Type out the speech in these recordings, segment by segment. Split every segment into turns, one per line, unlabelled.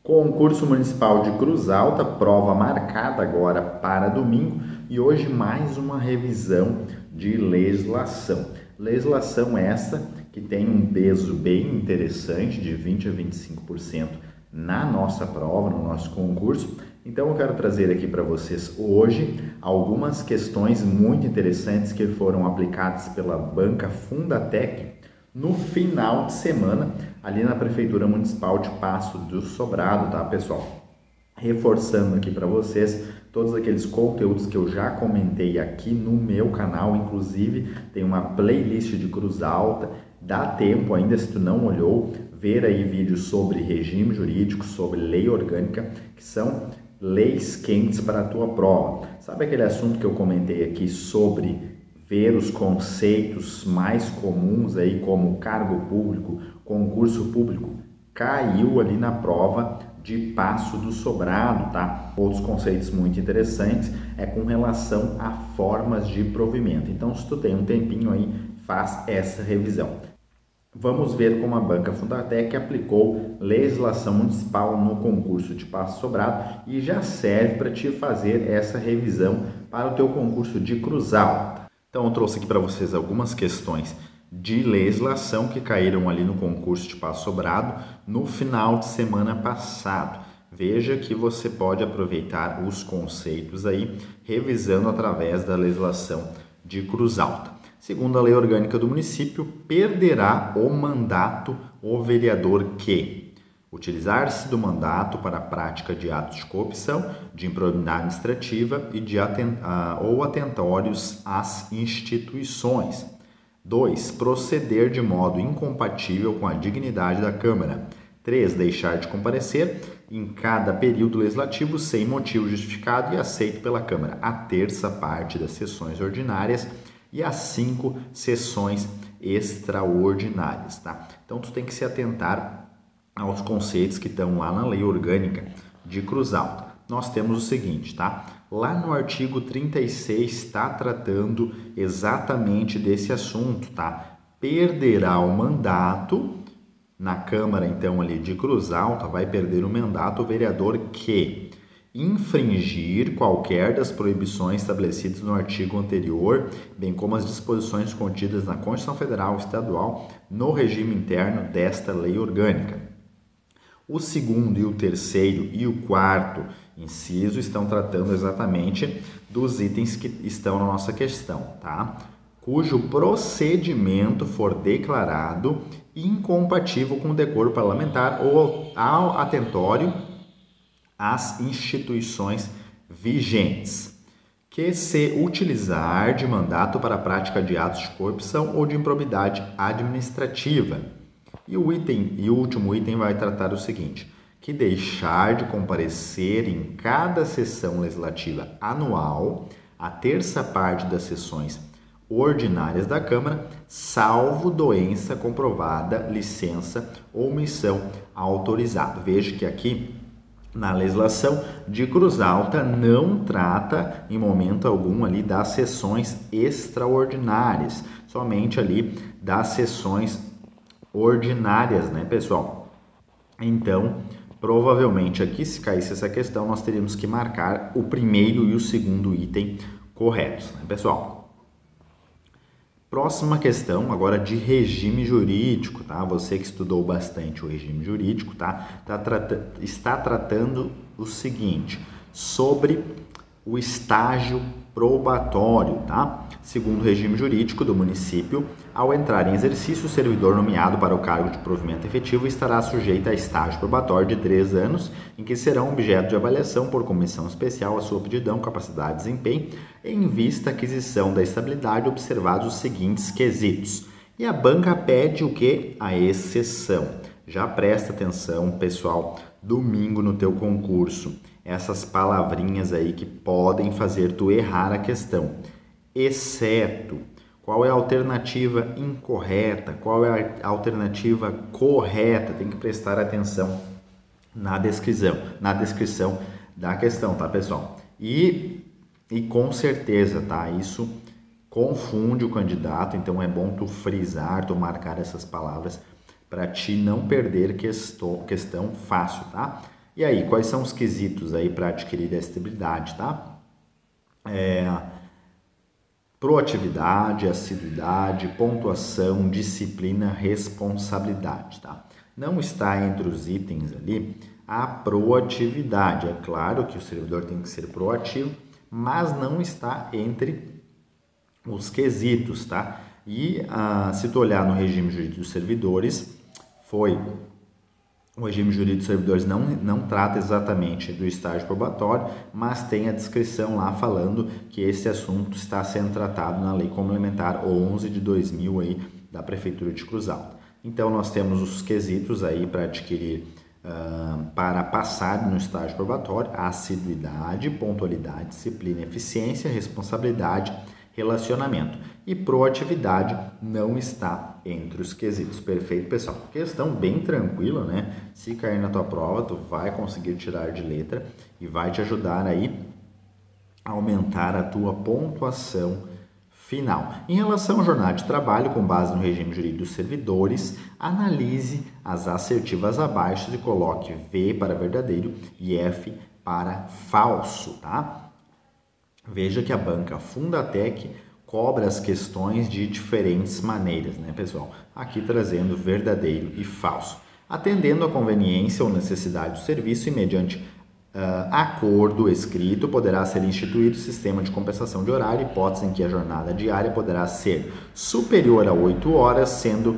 Concurso Municipal de Cruz Alta, prova marcada agora para domingo e hoje mais uma revisão de legislação. Legislação essa que tem um peso bem interessante de 20 a 25% na nossa prova, no nosso concurso. Então eu quero trazer aqui para vocês hoje algumas questões muito interessantes que foram aplicadas pela banca Fundatec no final de semana ali na Prefeitura Municipal de Passo do Sobrado, tá, pessoal? Reforçando aqui para vocês todos aqueles conteúdos que eu já comentei aqui no meu canal, inclusive tem uma playlist de Cruz Alta, dá tempo ainda, se tu não olhou, ver aí vídeos sobre regime jurídico, sobre lei orgânica, que são leis quentes para a tua prova. Sabe aquele assunto que eu comentei aqui sobre ver os conceitos mais comuns aí, como cargo público, concurso público? Caiu ali na prova de Passo do Sobrado, tá? Outros conceitos muito interessantes é com relação a formas de provimento. Então, se tu tem um tempinho aí, faz essa revisão. Vamos ver como a banca Fundatec aplicou legislação municipal no concurso de Passo do Sobrado e já serve para te fazer essa revisão para o teu concurso de Cruz Alta. Então, eu trouxe aqui para vocês algumas questões de legislação que caíram ali no concurso de Passo do Sobrado no final de semana passado. Veja que você pode aproveitar os conceitos aí, revisando através da legislação de Cruz Alta. Segundo a lei orgânica do município, perderá o mandato o vereador que utilizar-se do mandato para a prática de atos de corrupção, de improbidade administrativa e ou atentórios às instituições. 2. Proceder de modo incompatível com a dignidade da Câmara. 3. Deixar de comparecer em cada período legislativo sem motivo justificado e aceito pela Câmara a terça parte das sessões ordinárias e as 5 sessões extraordinárias, tá? Então, tu tem que se atentar aos conceitos que estão lá na lei orgânica de Cruz Alta. Nós temos o seguinte, tá? Lá no artigo 36 está tratando exatamente desse assunto, tá? Perderá o mandato na Câmara, então, ali de Cruz Alta, vai perder o mandato o vereador que infringir qualquer das proibições estabelecidas no artigo anterior, bem como as disposições contidas na Constituição Federal e Estadual no regime interno desta lei orgânica. O segundo e o terceiro e o quarto inciso estão tratando exatamente dos itens que estão na nossa questão, tá? Cujo procedimento for declarado incompatível com o decoro parlamentar ou ao atentório às instituições vigentes, que se utilizar de mandato para a prática de atos de corrupção ou de improbidade administrativa. E o último item vai tratar o seguinte, que deixar de comparecer em cada sessão legislativa anual, a terça parte das sessões ordinárias da Câmara, salvo doença comprovada, licença ou missão autorizada. Veja que aqui na legislação de Cruz Alta não trata em momento algum ali das sessões extraordinárias, somente ali das sessões ordinárias, né, pessoal? Então, provavelmente aqui, se caísse essa questão, nós teríamos que marcar o primeiro e o segundo item corretos, né, pessoal? Próxima questão agora de regime jurídico, tá? Você que estudou bastante o regime jurídico, tá? Está tratando o seguinte, sobre o estágio probatório, tá? Segundo o regime jurídico do município, ao entrar em exercício, o servidor nomeado para o cargo de provimento efetivo estará sujeito a estágio probatório de 3 anos, em que serão objeto de avaliação por comissão especial a sua aptidão, capacidade e desempenho, em vista à aquisição da estabilidade, observados os seguintes quesitos. E a banca pede o que? A exceção. Já presta atenção, pessoal, domingo no teu concurso. Essas palavrinhas aí que podem fazer tu errar a questão. Exceto. Qual é a alternativa incorreta? Qual é a alternativa correta? Tem que prestar atenção na descrição da questão, tá, pessoal? E com certeza, tá? Isso confunde o candidato, então é bom tu frisar, tu marcar essas palavras para ti não perder questão fácil, tá? E aí, quais são os quesitos aí para adquirir essa estabilidade, tá? Proatividade, assiduidade, pontuação, disciplina, responsabilidade, tá? Não está entre os itens ali a proatividade. É claro que o servidor tem que ser proativo, mas não está entre os quesitos, tá? E se tu olhar no regime jurídico dos servidores, o regime jurídico dos servidores não trata exatamente do estágio probatório, mas tem a descrição lá falando que esse assunto está sendo tratado na Lei Complementar 11 de 2000 aí, da Prefeitura de Cruz Alta. Então, nós temos os quesitos aí para adquirir, para passar no estágio probatório: assiduidade, pontualidade, disciplina, eficiência, responsabilidade, relacionamento. E proatividade não está entre os quesitos. Perfeito, pessoal? Questão bem tranquila, né? Se cair na tua prova, tu vai conseguir tirar de letra e vai te ajudar aí a aumentar a tua pontuação final. Em relação à jornada de trabalho, com base no regime jurídico dos servidores, analise as assertivas abaixo e coloque V para verdadeiro e F para falso, tá? Veja que a banca Fundatec cobra as questões de diferentes maneiras, né, pessoal? Aqui trazendo verdadeiro e falso, atendendo à conveniência ou necessidade do serviço e mediante acordo escrito, poderá ser instituído sistema de compensação de horário, hipótese em que a jornada diária poderá ser superior a 8 horas, sendo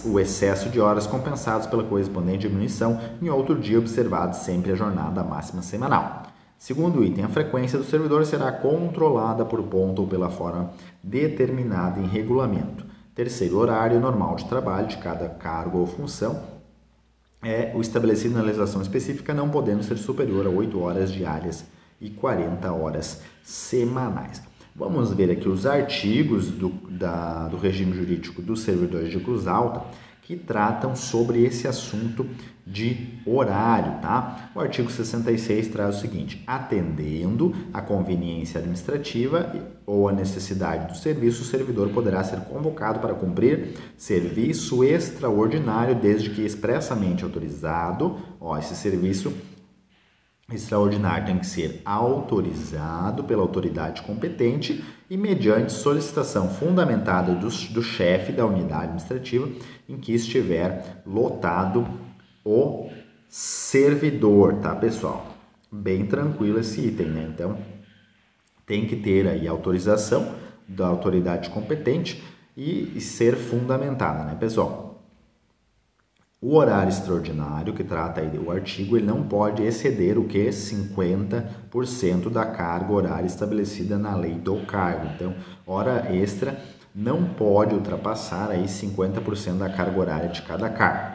o excesso de horas compensados pela correspondente diminuição em outro dia, observado sempre a jornada máxima semanal. Segundo item, a frequência do servidor será controlada por ponto ou pela forma determinada em regulamento. Terceiro, horário normal de trabalho de cada cargo ou função é o estabelecido na legislação específica, não podendo ser superior a 8 horas diárias e 40 horas semanais. Vamos ver aqui os artigos do regime jurídico dos servidores de Cruz Alta que tratam sobre esse assunto de horário, tá? O artigo 66 traz o seguinte: atendendo à conveniência administrativa ou à necessidade do serviço, o servidor poderá ser convocado para cumprir serviço extraordinário, desde que expressamente autorizado. Esse serviço extraordinário tem que ser autorizado pela autoridade competente e mediante solicitação fundamentada do chefe da unidade administrativa em que estiver lotado o servidor, tá, pessoal? Bem tranquilo esse item, né? Então, tem que ter aí a autorização da autoridade competente e ser fundamentada, né, pessoal? O horário extraordinário, que trata aí do artigo, ele não pode exceder o que? 50% da carga horária estabelecida na lei do cargo. Então, hora extra não pode ultrapassar aí 50% da carga horária de cada cargo.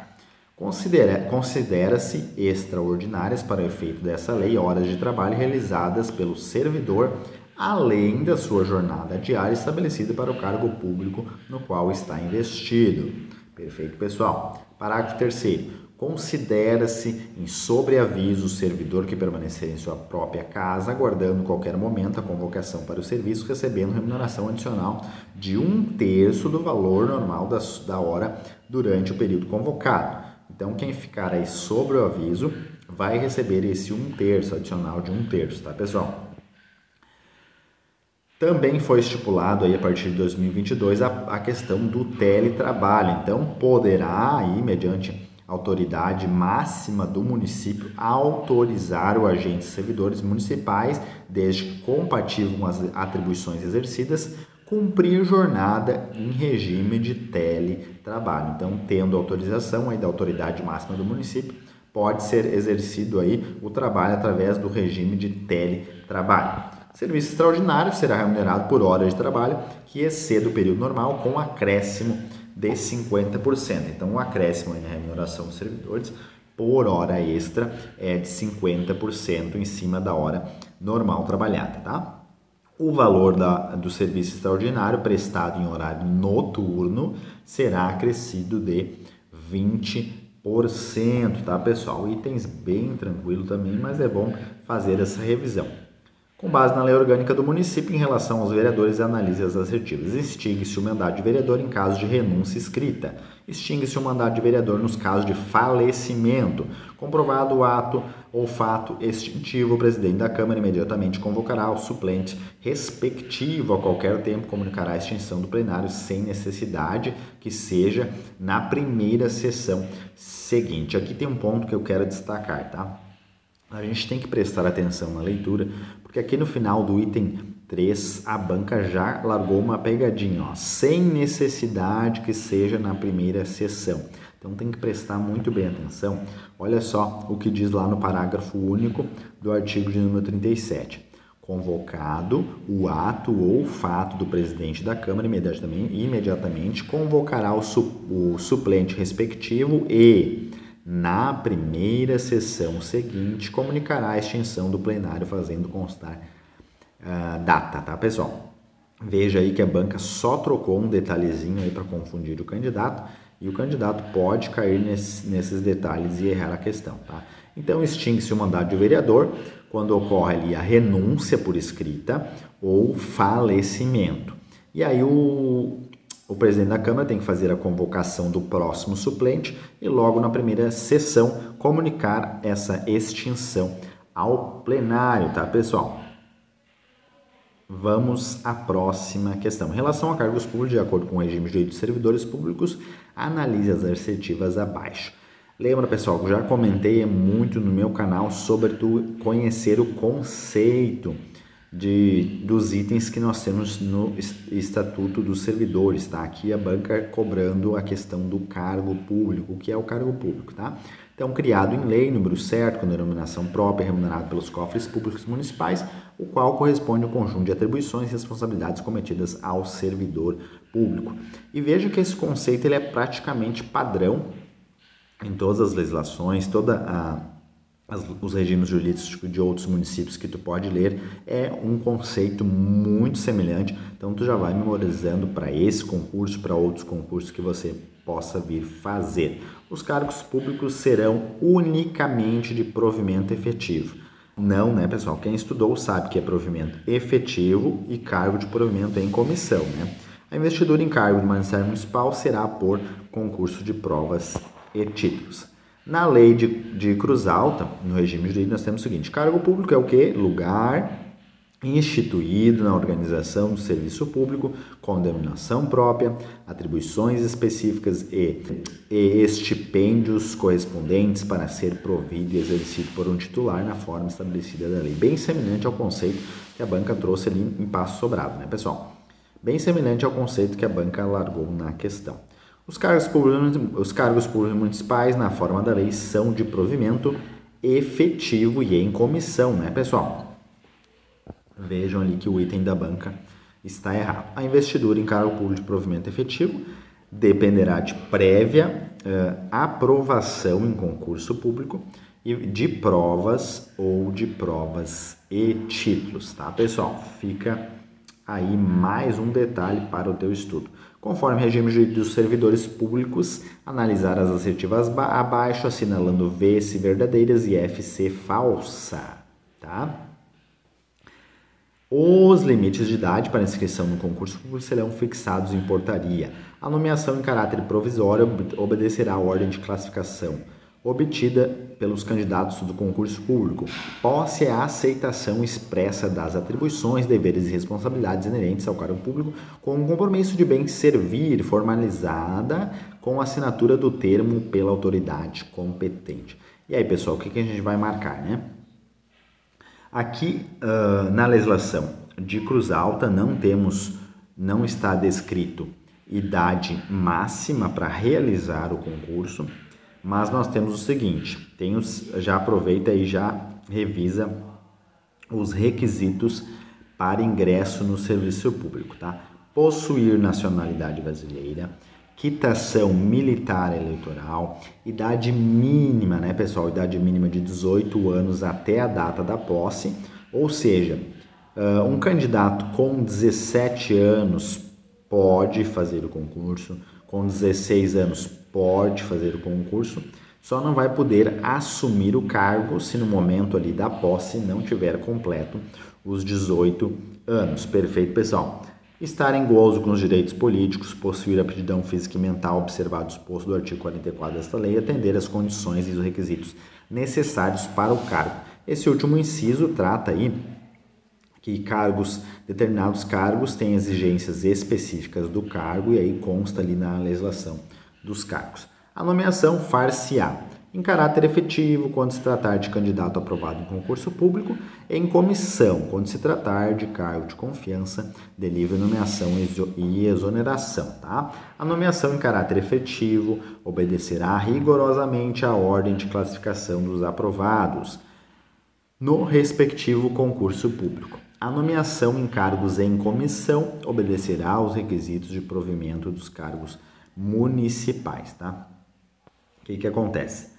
Considera-se extraordinárias para o efeito dessa lei horas de trabalho realizadas pelo servidor, além da sua jornada diária estabelecida para o cargo público no qual está investido. Perfeito, pessoal? Parágrafo 3º. Considera-se em sobreaviso o servidor que permanecer em sua própria casa, aguardando em qualquer momento a convocação para o serviço, recebendo remuneração adicional de 1/3 do valor normal da hora durante o período convocado. Então, quem ficar aí sobre o aviso vai receber esse 1/3 adicional de 1/3, tá, pessoal? Também foi estipulado aí a partir de 2022 a questão do teletrabalho. Então, poderá aí, mediante autoridade máxima do município, autorizar o agente servidores municipais, desde que compatível com as atribuições exercidas, cumprir jornada em regime de teletrabalho. Então, tendo autorização aí da autoridade máxima do município, pode ser exercido aí o trabalho através do regime de teletrabalho. Serviço extraordinário será remunerado por hora de trabalho que exceda o período normal com acréscimo de 50%. Então, o acréscimo aí na remuneração dos servidores por hora extra é de 50% em cima da hora normal trabalhada, tá? O valor do serviço extraordinário prestado em horário noturno será acrescido de 20%, tá, pessoal? Itens bem tranquilo também, mas é bom fazer essa revisão. Com base na lei orgânica do município, em relação aos vereadores, analise as assertivas. Extingue-se o mandato de vereador em caso de renúncia escrita. Extingue-se o mandato de vereador nos casos de falecimento. Comprovado o ato ou fato extintivo, o presidente da Câmara imediatamente convocará o suplente respectivo a qualquer tempo, comunicará a extinção do plenário sem necessidade que seja na primeira sessão seguinte. Aqui tem um ponto que eu quero destacar, tá? A gente tem que prestar atenção na leitura, porque aqui no final do item 3, a banca já largou uma pegadinha, ó, sem necessidade que seja na primeira sessão. Então tem que prestar muito bem atenção. Olha só o que diz lá no parágrafo único do artigo de número 37. Convocado o ato ou fato do presidente da Câmara, imediatamente convocará o suplente respectivo e, na primeira sessão seguinte, comunicará a extinção do plenário, fazendo constar data, tá, pessoal? Veja aí que a banca só trocou um detalhezinho aí para confundir o candidato, e o candidato pode cair nesses detalhes e errar a questão, tá? Então, extingue-se o mandato de vereador quando ocorre ali a renúncia por escrita ou falecimento. E aí o presidente da Câmara tem que fazer a convocação do próximo suplente e logo na primeira sessão comunicar essa extinção ao plenário, tá, pessoal? Vamos à próxima questão. Em relação a cargos públicos, de acordo com o regime de direito dos servidores públicos, analise as assertivas abaixo. Lembra, pessoal, que eu já comentei muito no meu canal sobre tu conhecer o conceito dos itens que nós temos no Estatuto dos Servidores, tá? Aqui a banca cobrando a questão do cargo público. O que é o cargo público, tá? Então, criado em lei, número certo, com denominação própria, remunerado pelos cofres públicos municipais, o qual corresponde ao conjunto de atribuições e responsabilidades cometidas ao servidor público. E veja que esse conceito ele é praticamente padrão em todas as legislações, os regimes jurídicos de outros municípios que tu pode ler, é um conceito muito semelhante, então tu já vai memorizando para esse concurso, para outros concursos que você possa vir fazer. Os cargos públicos serão unicamente de provimento efetivo. Não, né, pessoal? Quem estudou sabe que é provimento efetivo e cargo de provimento em comissão, né? A investidura em cargo de Ministério Municipal será por concurso de provas e títulos. Na lei de Cruz Alta, no regime jurídico, nós temos o seguinte: cargo público é o quê? Lugar instituído na organização do serviço público, com denominação própria, atribuições específicas e estipêndios correspondentes para ser provido e exercido por um titular na forma estabelecida da lei. Bem semelhante ao conceito que a banca trouxe ali em Passo Sobrado, né, pessoal? Bem semelhante ao conceito que a banca largou na questão. Os cargos públicos municipais, na forma da lei, são de provimento efetivo e em comissão, né, pessoal? Vejam ali que o item da banca está errado. A investidura em cargo público de provimento efetivo dependerá de prévia aprovação em concurso público e de provas ou de provas e títulos, tá, pessoal? Fica aí mais um detalhe para o teu estudo. Conforme o regime jurídico dos servidores públicos, analisar as assertivas abaixo, assinalando V se verdadeiras e F se falsa, tá? Os limites de idade para inscrição no concurso público serão fixados em portaria. A nomeação em caráter provisório obedecerá à ordem de classificação obtida pelos candidatos do concurso público. Posse é a aceitação expressa das atribuições, deveres e responsabilidades inerentes ao cargo público, com um compromisso de bem servir, formalizada com a assinatura do termo pela autoridade competente. E aí, pessoal, o que a gente vai marcar, né? Aqui na legislação de Cruz Alta não está descrito idade máxima para realizar o concurso, mas nós temos o seguinte, já aproveita e já revisa os requisitos para ingresso no serviço público, tá? Possuir nacionalidade brasileira, quitação militar eleitoral, idade mínima, né, pessoal? Idade mínima de 18 anos até a data da posse, ou seja, um candidato com 17 anos pode fazer o concurso, com 16 anos pode fazer o concurso, só não vai poder assumir o cargo se no momento ali da posse não tiver completo os 18 anos. Perfeito, pessoal? Estar em gozo com os direitos políticos, possuir aptidão física e mental observado o disposto do artigo 44 desta lei, atender às condições e os requisitos necessários para o cargo. Esse último inciso trata aí que determinados cargos têm exigências específicas do cargo e aí consta ali na legislação dos cargos. A nomeação far-se-á em caráter efetivo quando se tratar de candidato aprovado em concurso público, em comissão quando se tratar de cargo de confiança, de livre nomeação e exoneração. Tá? A nomeação em caráter efetivo obedecerá rigorosamente à ordem de classificação dos aprovados no respectivo concurso público. A nomeação em cargos em comissão obedecerá aos requisitos de provimento dos cargos municipais. Tá? O que acontece?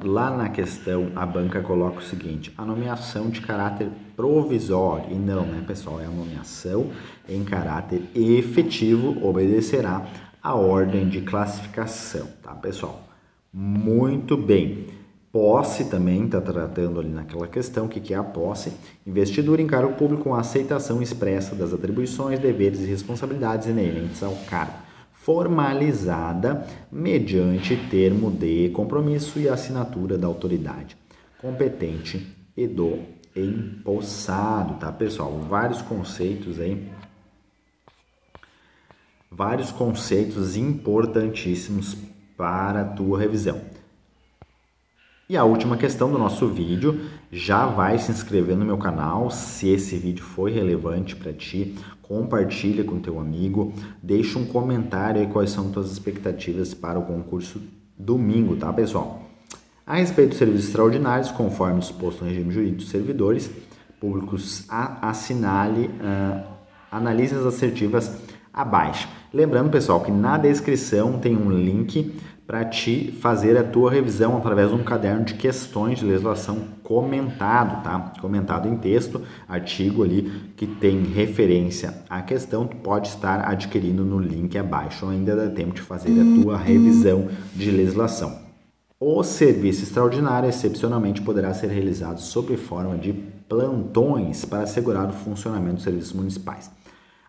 Lá na questão a banca coloca o seguinte: a nomeação de caráter provisório, e não, né, pessoal, é a nomeação em caráter efetivo obedecerá à ordem de classificação, tá, pessoal? Muito bem. Posse também está tratando ali naquela questão, o que é a posse? Investidura em cargo público com aceitação expressa das atribuições, deveres e responsabilidades inerentes ao cargo, formalizada mediante termo de compromisso e assinatura da autoridade competente e do empossado, tá, pessoal? Vários conceitos aí, vários conceitos importantíssimos para a tua revisão. E a última questão do nosso vídeo, já vai se inscrever no meu canal, se esse vídeo foi relevante para ti, compartilha com teu amigo, deixa um comentário aí quais são tuas expectativas para o concurso domingo, tá, pessoal? A respeito dos serviços extraordinários, conforme disposto no regime jurídico dos servidores públicos, analise as assertivas abaixo. Lembrando, pessoal, que na descrição tem um link para te fazer a tua revisão através de um caderno de questões de legislação comentado, tá? Comentado em texto, artigo ali que tem referência à questão, tu pode estar adquirindo no link abaixo, ainda dá tempo de fazer a tua revisão de legislação. O serviço extraordinário, excepcionalmente, poderá ser realizado sob forma de plantões para assegurar o funcionamento dos serviços municipais.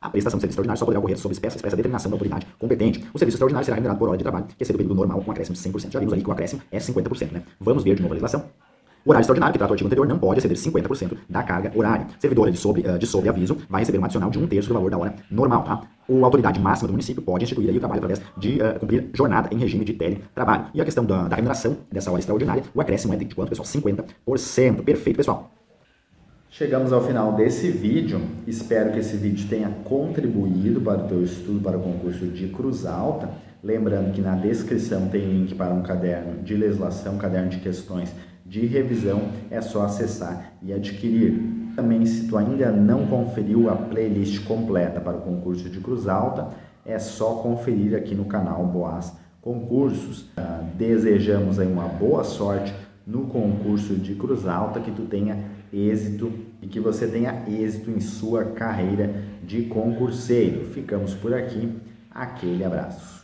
A prestação de serviço extraordinário só poderá ocorrer sob expressa determinação da autoridade competente. O serviço extraordinário será remunerado por hora de trabalho, que excede o período normal com acréscimo de 100%. Já vimos ali que o acréscimo é 50%, né? Vamos ver de novo a legislação. O horário extraordinário, que trata o artigo anterior, não pode exceder 50% da carga horária. Servidor de sob aviso vai receber um adicional de 1/3 do valor da hora normal, tá? A autoridade máxima do município pode instituir aí o trabalho através de cumprir jornada em regime de teletrabalho. E a questão da remuneração dessa hora extraordinária, o acréscimo é de quanto, pessoal? 50%. Perfeito, pessoal. Chegamos ao final desse vídeo, espero que esse vídeo tenha contribuído para o teu estudo para o concurso de Cruz Alta. Lembrando que na descrição tem link para um caderno de legislação, um caderno de questões de revisão, é só acessar e adquirir. Também, se tu ainda não conferiu a playlist completa para o concurso de Cruz Alta, é só conferir aqui no canal Boas Concursos. Desejamos aí uma boa sorte no concurso de Cruz Alta, que tu tenha êxito e que você tenha êxito em sua carreira de concurseiro. Ficamos por aqui, aquele abraço.